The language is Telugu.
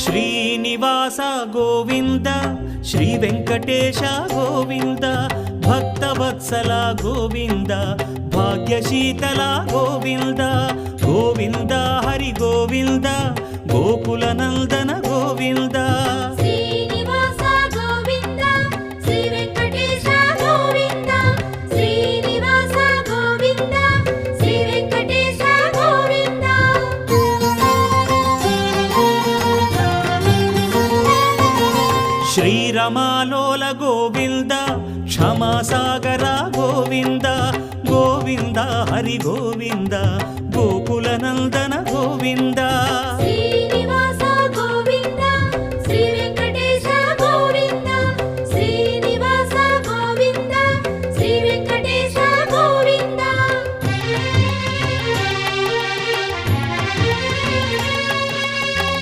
శ్రీనివాస గోవింద శ్రీ వెంకటేశ గోవింద భక్తవత్సల గోవింద భాగ్యశీతల గోవింద గోవింద హరి గోవింద గోకుల నందన గోవింద శ్రీనివాస గోవింద శ్రీ వెంకటేశ గోవింద శ్రీనివాస గోవింద శ్రీ వెంకటేశ గోవింద శ్రీరమాలోల గోవింద క్షమాసాగర గోవింద గోవింద హరి గోవింద గోకుల నందన గోవింద